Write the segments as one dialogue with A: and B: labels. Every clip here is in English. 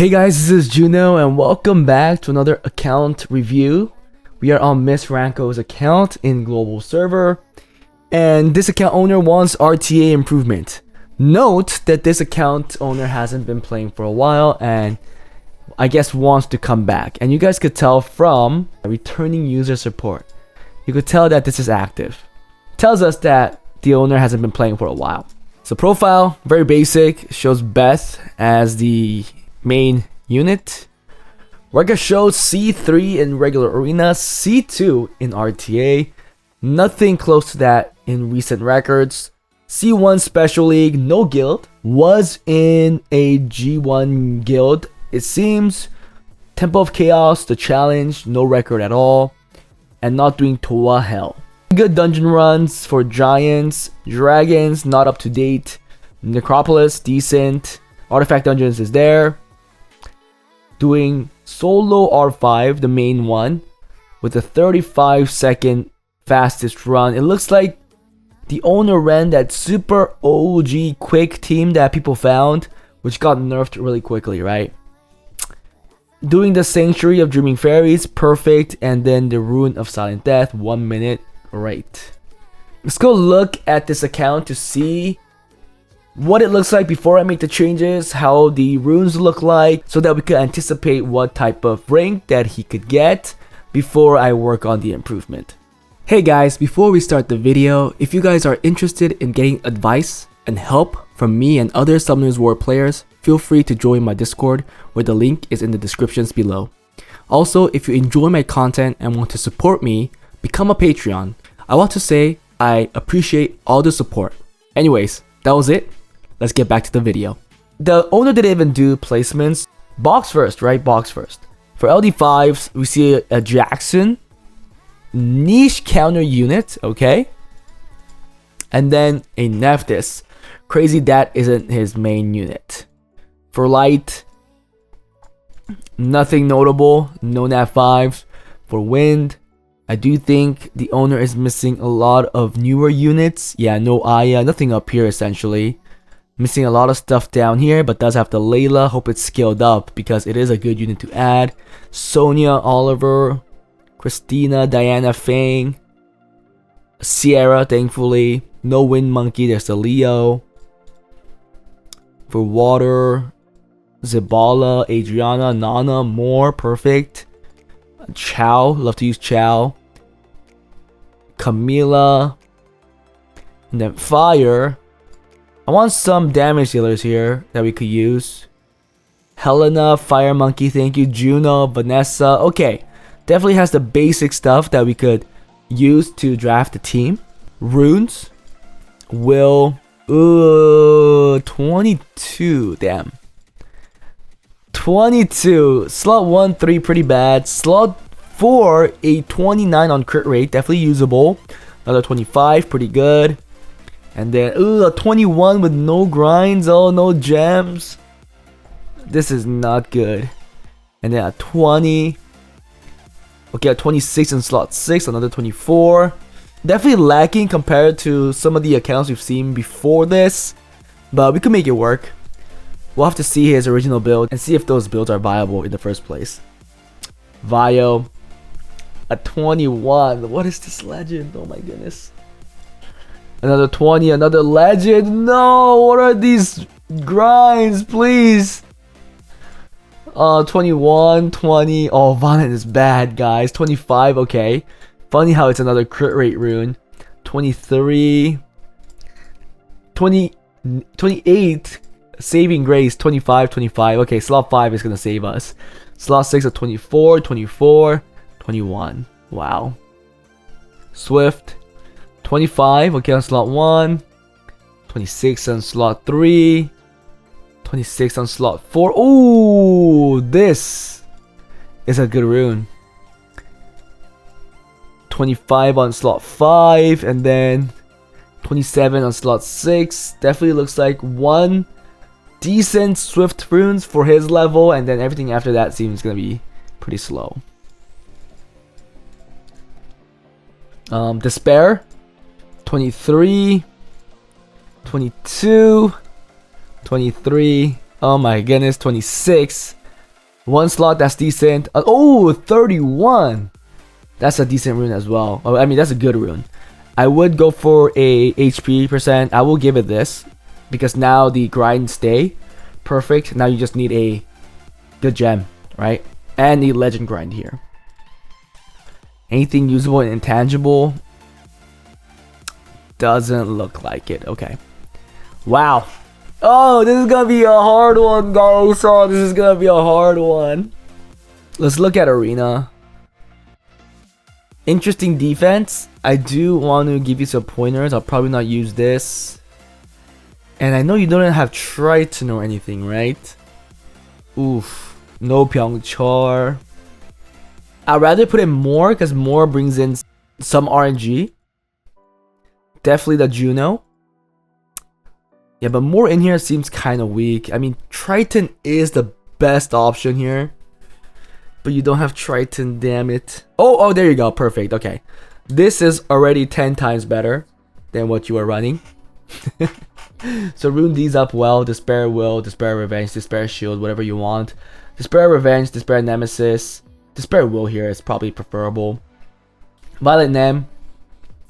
A: Hey guys, this is Juno and welcome back to another account review. We are on Miss Ranko's account in global server, and this account owner wants RTA improvement. Note that this account owner hasn't been playing for a while and I guess wants to come back, and you guys could tell from returning user support. You could tell that this is active. Tells us that the owner hasn't been playing for a while. So profile, very basic, shows Beth as the main unit. Record shows C3 in regular arena, C2 in RTA. Nothing close to that in recent records. C1 special league, no guild. Was in a G1 guild, it seems. Temple of Chaos, the challenge, no record at all. And not doing Toa Hell. Good dungeon runs for Giants. Dragons, not up to date. Necropolis, decent. Artifact Dungeons is there. Doing solo R5, the main one, with a 35-second fastest run. It looks like the owner ran that super OG quick team that people found, which got nerfed really quickly, right? Doing the Sanctuary of Dreaming Fairies, perfect, and then the Rune of Silent Death, 1 minute, right. Let's go look at this account to see what it looks like before I make the changes, how the runes look like, so that we could anticipate what type of rank that he could get before I work on the improvement. Hey guys, before we start the video, if you guys are interested in getting advice and help from me and other Summoners War players, feel free to join my Discord, where the link is in the descriptions below. Also, if you enjoy my content and want to support me, become a Patreon. I want to say I appreciate all the support. Anyways, that was it. Let's get back to the video. The owner didn't even do placements. Box first, right? Box first. For LD5s, we see a Jackson. Niche counter unit, okay? And then a Nephthys. Crazy that isn't his main unit. For light, nothing notable. No Nav5s. For wind, I do think the owner is missing a lot of newer units. Yeah, no Aya, nothing up here essentially. Missing a lot of stuff down here, but does have the Layla. Hope it's scaled up because it is a good unit to add. Sonia, Oliver, Christina, Diana, Fang, Sierra, thankfully. No Wind Monkey, there's the Leo. For water, Zabala, Adriana, Nana, more, perfect. Chow, love to use Chow. Camila. And then fire. I want some damage dealers here that we could use. Helena, Fire Monkey, thank you. Juno, Vanessa. Okay, definitely has the basic stuff that we could use to draft the team. Runes. Will. Ooh, 22. Damn. 22. Slot 1, 3, pretty bad. Slot 4, a 29 on crit rate. Definitely usable. Another 25, pretty good. And then, ooh, a 21 with no grinds. Oh, no gems. This is not good. And then a 20. Okay, a 26 in slot 6. Another 24. Definitely lacking compared to some of the accounts we've seen before this. But we could make it work. We'll have to see his original build and see if those builds are viable in the first place. Vio. A 21. What is this legend? Oh my goodness. Another 20, another legend. No, what are these grinds, please? 21, 20. Oh, Violet is bad, guys. 25, okay. Funny how it's another crit rate rune. 23. 28. Saving Grace, 25, 25. Okay, slot 5 is going to save us. Slot 6 at 24, 24, 21. Wow. Swift. 25, okay, on slot 1. 26 on slot 3. 26 on slot 4. Ooh, this is a good rune. 25 on slot 5. And then 27 on slot 6. Definitely looks like one decent Swift runes for his level. And then everything after that seems going to be pretty slow. Despair. 23, 22, 23, oh my goodness, 26, One slot, that's decent. Oh, 31. That's a decent rune as well. Oh, I mean, that's a good rune. I would go for a HP percent. I will give it this because now the grind stay perfect. Now you just need a good gem, right? And the legend grind here. Anything usable and intangible? Doesn't look like it. Okay. Wow. Oh, this is gonna be a hard one, guys. Oh, this is gonna be a hard one. Let's look at Arena. Interesting defense. I do want to give you some pointers. I'll probably not use this. And I know you don't have Triton or anything, right? Oof. No Pyeongchar. I'd rather put in more because more brings in some RNG. Definitely the Juno. Yeah, but more in here seems kind of weak. I mean, Triton is the best option here. But you don't have Triton, damn it. Oh, there you go. Perfect. Okay. This is already 10 times better than what you are running. So rune these up well. Despair Will, Despair Revenge, Despair Shield, whatever you want. Despair Revenge, Despair Nemesis. Despair Will here is probably preferable. Violet Nem.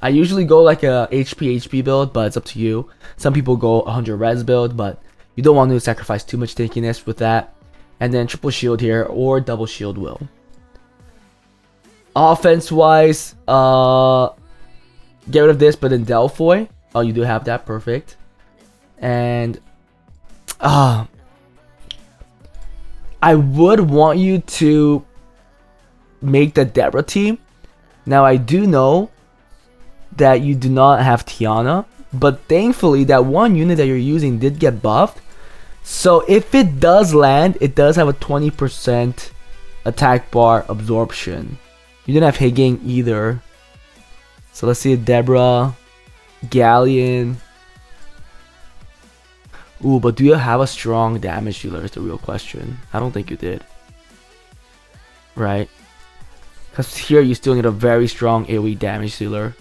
A: I usually go like a HP build, but it's up to you. Some people go 100 res build, but you don't want to sacrifice too much tankiness with that. And then triple shield here or double shield will. Offense wise, get rid of this, but then Delphoy. Oh, you do have that, perfect. And I would want you to make the Deborah team. Now I do know that you do not have Tiana, but thankfully that one unit that you're using did get buffed. So if it does land, it does have a 20% attack bar absorption. You didn't have Higging either. So let's see, Deborah, Galleon. Ooh, but do you have a strong damage dealer is the real question. I don't think you did. Right? Because here you still need a very strong AoE damage dealer.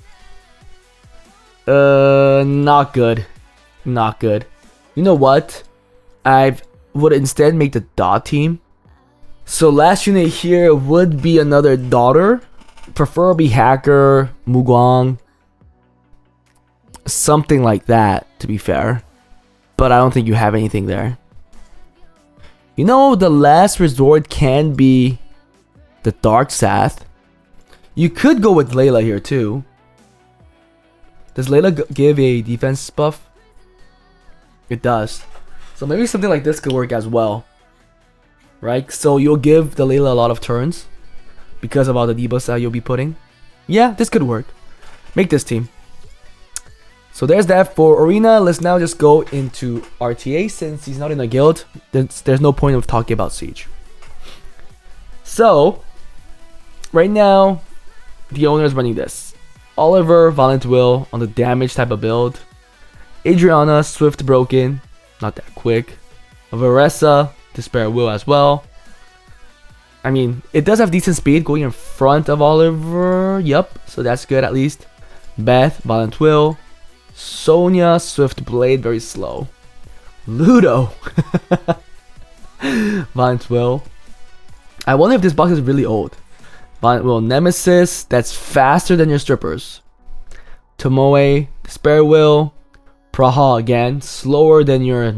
A: Not good. Not good. You know what? I would instead make the dot team. So last unit here would be another daughter. Preferably Hacker, Mugwang. Something like that, to be fair. But I don't think you have anything there. You know, the last resort can be the Dark Sath. You could go with Layla here too. Does Layla give a defense buff? It does. So maybe something like this could work as well. Right? So you'll give the Layla a lot of turns because of all the debuffs that you'll be putting. Yeah, this could work. Make this team. So there's that for Arena. Let's now just go into RTA since he's not in a guild. There's no point of talking about Siege. So, right now, the owner is running this. Oliver, Violent Will on the damage type of build. Adriana, Swift Broken, not that quick. Varessa, Despair Will as well. I mean, it does have decent speed going in front of Oliver. Yup, so that's good at least. Beth, Violent Will. Sonya, Swift Blade, very slow. Ludo, Violent Will. I wonder if this box is really old. Violent Will, Nemesis, that's faster than your strippers. Tomoe, Despair Will. Praha again, slower than your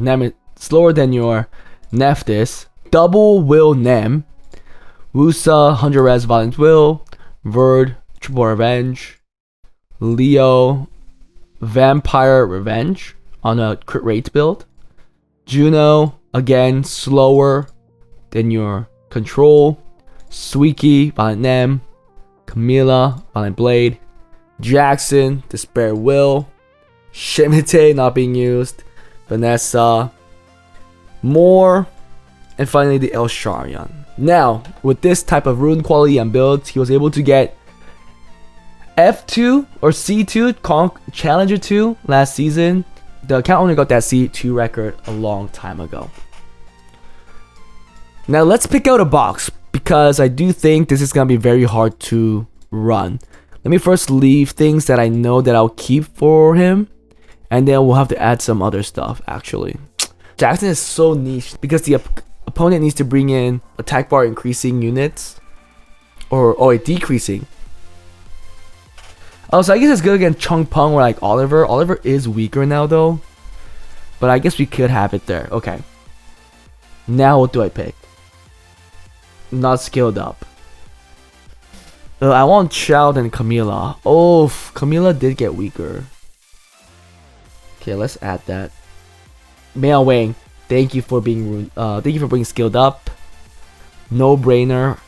A: Nephthys. Double Will Nem. Wusa, 100 res Violent Will. Verd, Triple Revenge. Leo, Vampire Revenge on a crit rate build. Juno, again, slower than your Control. Suiki, Violent Nem. Camila, Violent Blade. Jackson, Despair Will. Shemite, not being used. Vanessa. More. And finally the El Sharian. Now, with this type of rune quality and builds, he was able to get F2 or C2, Challenger 2 last season. The account owner got that C2 record a long time ago. Now let's pick out a box because I do think this is going to be very hard to run. Let me first leave things that I know that I'll keep for him, and then we'll have to add some other stuff actually. Jackson is so niche because the Opponent needs to bring in attack bar increasing units. Or wait, decreasing. Oh, so I guess it's good against Chung Peng or like Oliver. Oliver is weaker now though. But I guess we could have it there. Okay. Now what do I pick? Not skilled up. I want Child and Camilla. Oh, Camilla did get weaker. Okay, let's add that. Miao Wang, thank you for being skilled up. No brainer.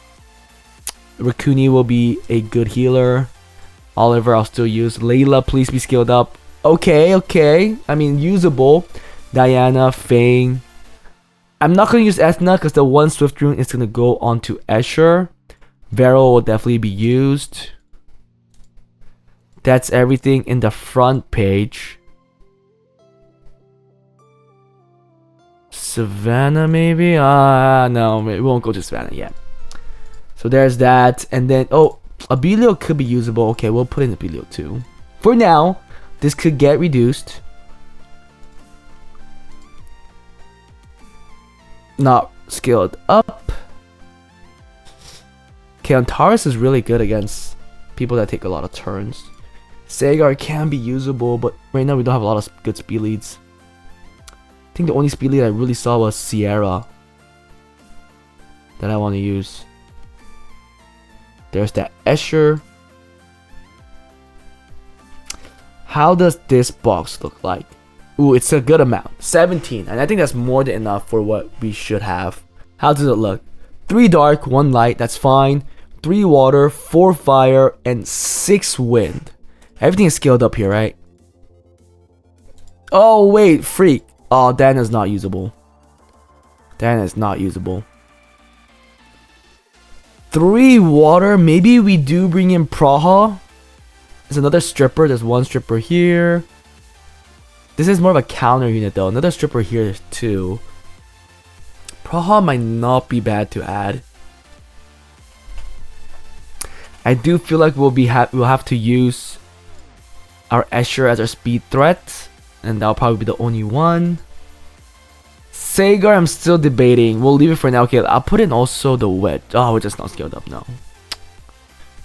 A: Rakuni will be a good healer. Oliver I'll still use. Layla, please be skilled up. Okay. I mean, usable. Diana, Fang. I'm not going to use Ethna because the one Swift Rune is going to go onto Escher. Vero will definitely be used. That's everything in the front page. Savannah maybe? No, we won't go to Savannah yet. So there's that. And then, Abilio could be usable. Okay, we'll put in Abilio too. For now, this could get reduced. Not skilled up. Okay, Antares is really good against people that take a lot of turns. Sagar can be usable, but right now we don't have a lot of good speed leads. I think the only speed lead I really saw was Sierra that I want to use. There's that Escher. How does this box look like? Ooh, it's a good amount. 17. And I think that's more than enough for what we should have. How does it look? 3 dark, 1 light. That's fine. 3 water, 4 fire, and 6 wind. Everything is scaled up here, right? Oh, wait. Freak. Oh, Dan is not usable. Dan is not usable. 3 water. Maybe we do bring in Praha. There's another stripper. There's 1 stripper here. This is more of a counter unit though. Another stripper here too. Praha might not be bad to add. I do feel like we'll have to use our Escher as our speed threat. And that'll probably be the only one. Sagar, I'm still debating. We'll leave it for now. Okay, I'll put in also the wedge. Oh, we're just not scaled up now.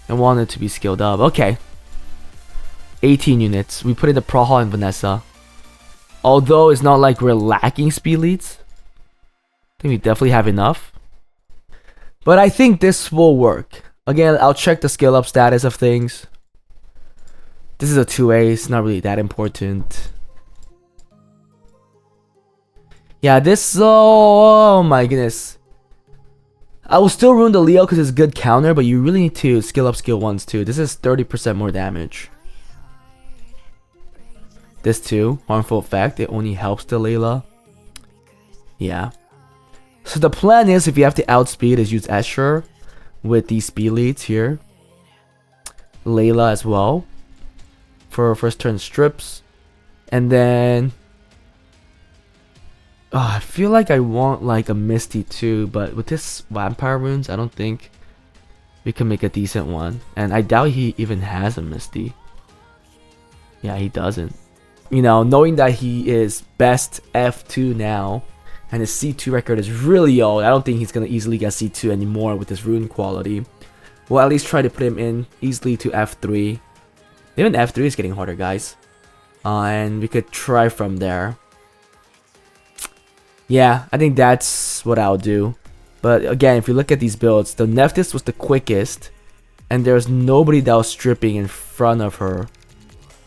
A: I want it to be scaled up. Okay. 18 units. We put in the Praha and Vanessa. Although it's not like we're lacking speed leads. I think we definitely have enough. But I think this will work. Again, I'll check the scale up status of things. This is a 2A. It's not really that important. Yeah, this... Oh my goodness. I will still ruin the Leo because it's good counter. But you really need to skill up skill 1s too. This is 30% more damage. This too, harmful effect. It only helps the Layla. Yeah. So the plan is, if you have to outspeed, is use Escher with these speed leads here. Layla as well for first turn strips, and then I feel like I want like a Misty too, but with this vampire runes, I don't think we can make a decent one, and I doubt he even has a Misty. Yeah, he doesn't. You know, knowing that he is best F2 now, and his C2 record is really old, I don't think he's going to easily get C2 anymore with his rune quality. We'll at least try to put him in easily to F3. Even F3 is getting harder, guys. And we could try from there. Yeah, I think that's what I'll do. But again, if you look at these builds, the Nephthys was the quickest, and there's nobody that was stripping in front of her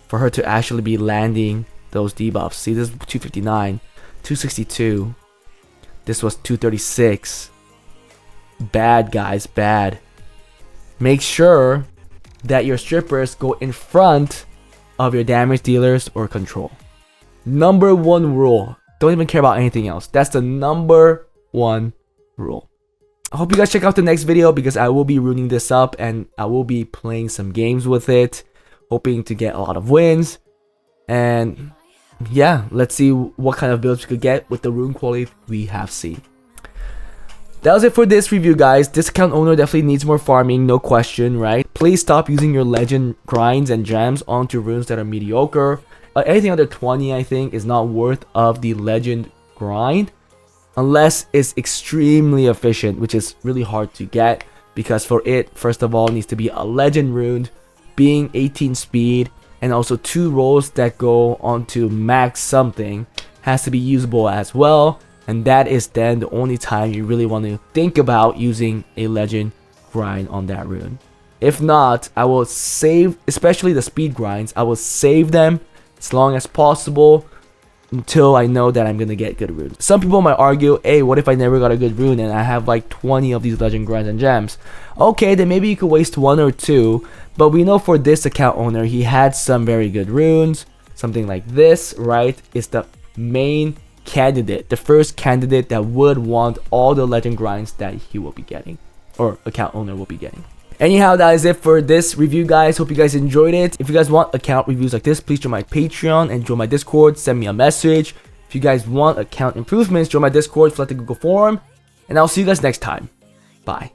A: for her to actually be landing those debuffs. See, this is 259, 262. This was 236. Bad, guys, bad. Make sure that your strippers go in front of your damage dealers or control. Number 1 rule. Don't even care about anything else. That's the number 1 rule. I hope you guys check out the next video because I will be ruining this up and I will be playing some games with it, hoping to get a lot of wins. And yeah, let's see what kind of builds we could get with the rune quality we have seen. That was it for this review, guys. This account owner definitely needs more farming, no question, right? Please stop using your legend grinds and gems onto runes that are mediocre. Anything under 20, I think, is not worth of the legend grind. unless it's extremely efficient, which is really hard to get, because for it, first of all, needs to be a legend rune, being 18 speed, and also 2 rolls that go onto max something has to be usable as well. And that is then the only time you really want to think about using a legend grind on that rune. If not, I will save, especially the speed grinds, I will save them as long as possible until I know that I'm gonna get good runes. Some people might argue, hey, what if I never got a good rune and I have like 20 of these legend grinds and gems? Okay, then maybe you could waste 1 or 2, but we know for this account owner, he had some very good runes. Something like this, right, is the main candidate, the first candidate that would want all the legend grinds that he will be getting, or account owner will be getting. Anyhow, that is it for this review, guys. Hope you guys enjoyed it. If you guys want account reviews like this, please join my Patreon and join my Discord. Send me a message. If you guys want account improvements, join my Discord, fill out the Google form. And I'll see you guys next time. Bye.